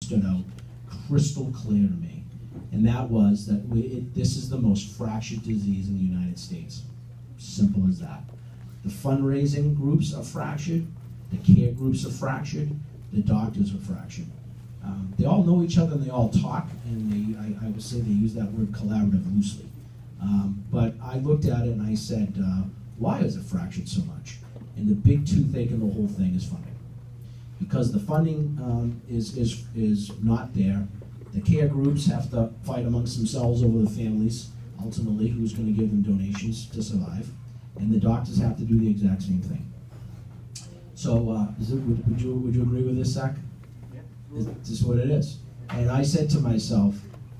stood out crystal clear to me, and that was that this is the most fractured disease in the United States. Simple as that. The fundraising groups are fractured, the care groups are fractured, the doctors are fractured. They all know each other and they all talk, and I would say they use that word collaborative loosely. But I looked at it and I said, why is it fractured so much? And the big toothache in the whole thing is funding. Because the funding is not there. The care groups have to fight amongst themselves over the families, ultimately, who's going to give them donations to survive. And the doctors have to do the exact same thing. So would you agree with this, Zach? Is this what it is? And I said to myself,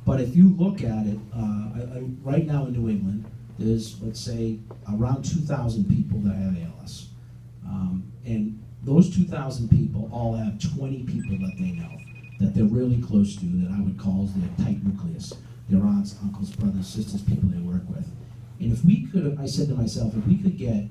but if you look at it, right now in New England, there's, let's say, around 2,000 people that have ALS. And those 2,000 people all have 20 people that they know, that they're really close to, that I would call their tight nucleus. Their aunts, uncles, brothers, sisters, people they work with. And if we could, I said to myself, if we could get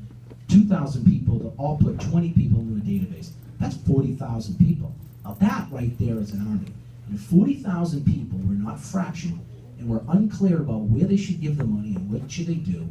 2,000 people to all put 20 people into a database, that's 40,000 people. Now that right there is an army. And if 40,000 people were not fractured and were unclear about where they should give the money and what should they do,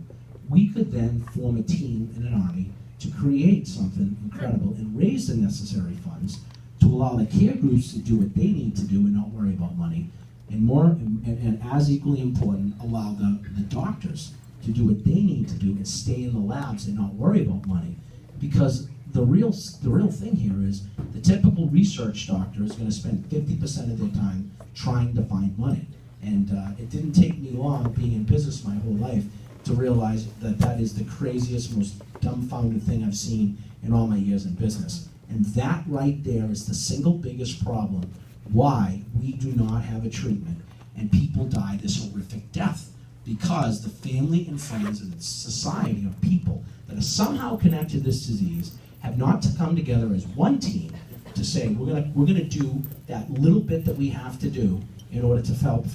we could then form a team in an army to create something incredible and raise the necessary funds to allow the care groups to do what they need to do and not worry about money. And more, and as equally important, allow the doctors to do what they need to do and stay in the labs and not worry about money. Because the real thing here is the typical research doctor is going to spend 50% of their time trying to find money. And it didn't take me long being in business my whole life to realize that that is the craziest, most dumbfounded thing I've seen in all my years in business. And that right there is the single biggest problem why we do not have a treatment and people die this horrific death. Because the family and friends and society of people that are somehow connected to this disease have not to come together as one team to say we're gonna do that little bit that we have to do in order to help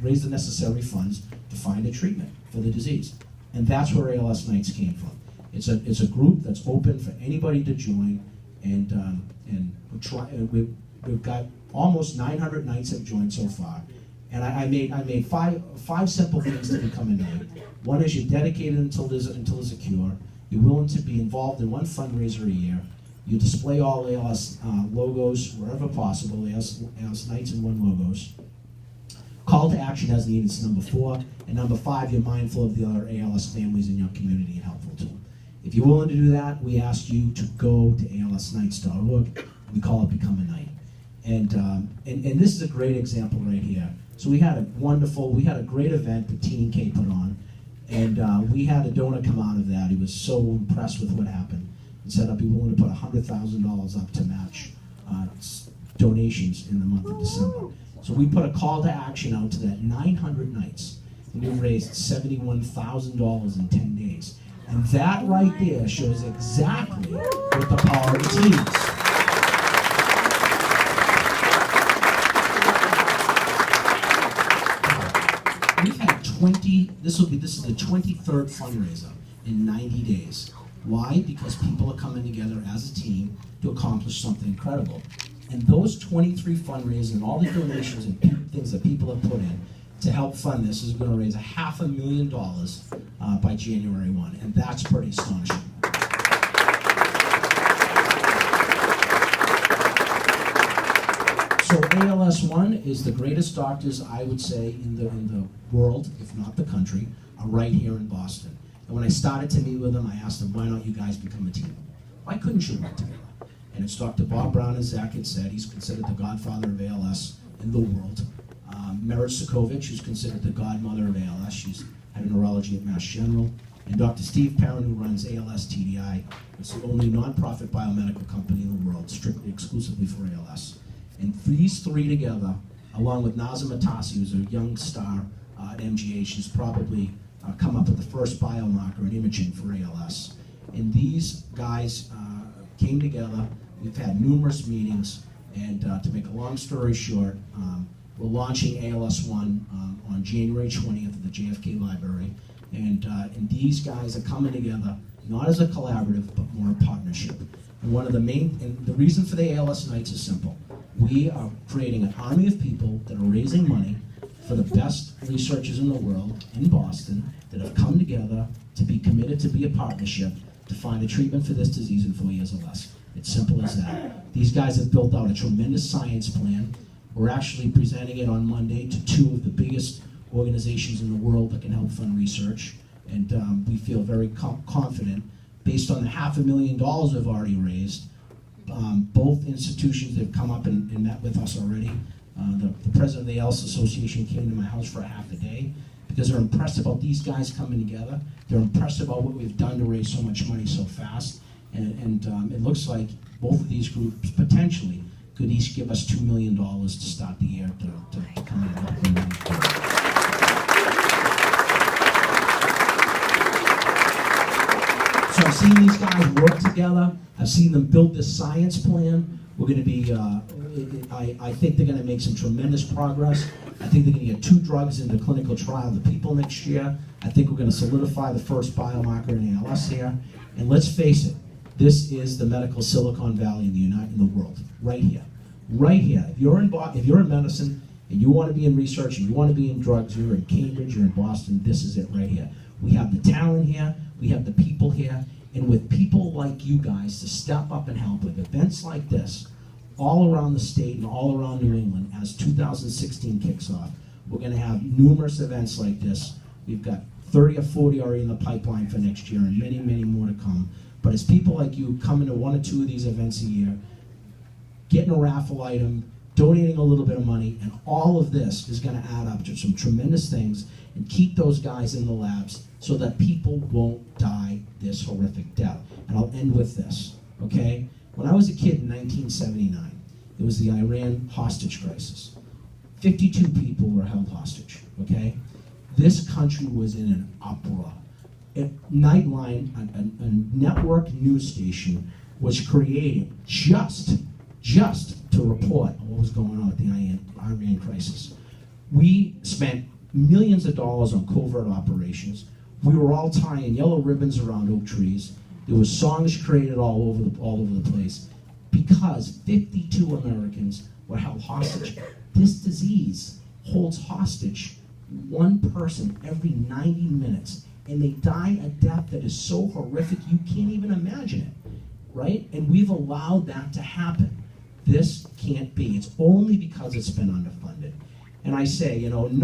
raise the necessary funds to find a treatment for the disease. And that's where ALS Knights came from. It's a group that's open for anybody to join, and we've got almost 900 Knights have joined so far. And I made five simple things to become a Knight. One is you're dedicated until there's a cure. You're willing to be involved in one fundraiser a year. You display all ALS logos wherever possible, ALS Knights and One logos. Call to action as needed is number 4. And number 5, you're mindful of the other ALS families in your community and helpful to them. If you're willing to do that, we ask you to go to alsknights.org. We call it Become a Knight. And this is a great example right here. So we had a great event that T&K put on, and we had a donor come out of that. He was so impressed with what happened and said I'd be willing to put $100,000 up to match donations in the month of December. So we put a call to action out to that 900 Knights, and we raised $71,000 in 10 days. And that right there shows exactly what the power of the team is. This is the 23rd fundraiser in 90 days. Why? Because people are coming together as a team to accomplish something incredible. And those 23 fundraisers and all the donations and things that people have put in to help fund this is going to raise $500,000 by January 1, and that's pretty astonishing. So ALS One is the greatest doctors, I would say, in the world, if not the country, are right here in Boston. And when I started to meet with them, I asked them, why don't you guys become a team? Why couldn't you work together? And it's Dr. Bob Brown, as Zach had said. He's considered the godfather of ALS in the world. Merit Sokovich, who's considered the godmother of ALS. She's had a neurology at Mass General. And Dr. Steve Perrin, who runs ALS TDI. It's the only nonprofit biomedical company in the world, strictly exclusively for ALS. And these three together, along with Nazim Atassi, who's a young star at MGH, who's probably come up with the first biomarker in imaging for ALS. And these guys came together. We've had numerous meetings, and to make a long story short, we're launching ALS One on January 20th at the JFK Library. And these guys are coming together, not as a collaborative, but more a partnership. And the reason for the ALS Knights is simple. We are creating an army of people that are raising money for the best researchers in the world in Boston that have come together to be committed to be a partnership to find a treatment for this disease in 4 years or less. It's simple as that. These guys have built out a tremendous science plan. We're actually presenting it on Monday to two of the biggest organizations in the world that can help fund research. And we feel very confident, based on the $500,000 we've already raised. Both institutions have come up and met with us already. The president of the ALS Association came to my house for a half a day because they're impressed about these guys coming together. They're impressed about what we've done to raise so much money so fast. And it looks like both of these groups potentially could each give us $2 million to start the year to come and help them. So I've seen these guys work together. I've seen them build this science plan. We're going to be, I think they're going to make some tremendous progress. I think they're going to get 2 drugs into clinical trial to people next year. I think we're going to solidify the first biomarker in ALS here. And let's face it, this is the medical Silicon Valley in the world, right here. Right here. If you're in medicine and you want to be in research and you want to be in drugs, you're in Cambridge, you're in Boston, this is it right here. We have the talent here, we have the people here, and with people like you guys to step up and help with events like this, all around the state and all around New England, as 2016 kicks off, we're going to have numerous events like this. We've got 30 or 40 already in the pipeline for next year, and many, many more to come. But as people like you come into 1 or 2 of these events a year, getting a raffle item, donating a little bit of money, and all of this is going to add up to some tremendous things and keep those guys in the labs so that people won't die this horrific death. And I'll end with this, okay? When I was a kid in 1979, it was the Iran hostage crisis. 52 people were held hostage, okay? This country was in an uproar. Nightline, a network news station, was created just to report on what was going on with the Iran crisis. We spent millions of dollars on covert operations. We were all tying yellow ribbons around oak trees. There was songs created all over the place because 52 Americans were held hostage. This disease holds hostage 1 person every 90 minutes, and they die a death that is so horrific you can't even imagine it, right? And we've allowed that to happen. This can't be. It's only because it's been underfunded. And I say, you know, and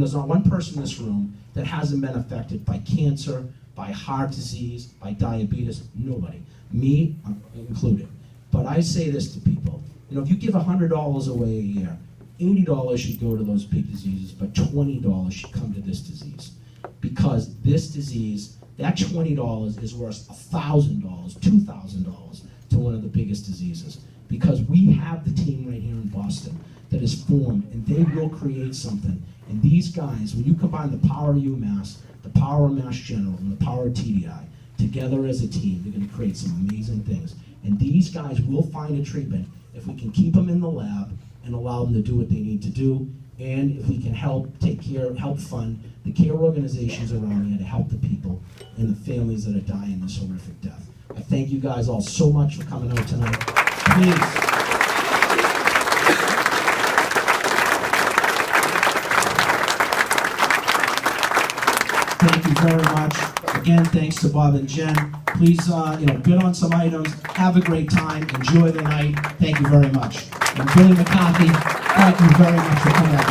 there's not 1 person in this room that hasn't been affected by cancer, by heart disease, by diabetes. Nobody, me included. But I say this to people, you know, if you give $100 away a year, $80 should go to those big diseases, but $20 should come to this disease. Because this disease, that $20 is worth $1,000, $2,000 to one of the biggest diseases. Because we have the team right here in Boston that is formed, and they will create something. And these guys, when you combine the power of UMass, the power of Mass General, and the power of TDI, together as a team, they're going to create some amazing things. And these guys will find a treatment if we can keep them in the lab and allow them to do what they need to do, and if we can help fund the care organizations around here to help the people and the families that are dying this horrific death. I thank you guys all so much for coming out tonight. Please. Thank you very much. Again, thanks to Bob and Jen. Please, bid on some items. Have a great time. Enjoy the night. Thank you very much. And Billy McCarthy, thank you very much for coming out.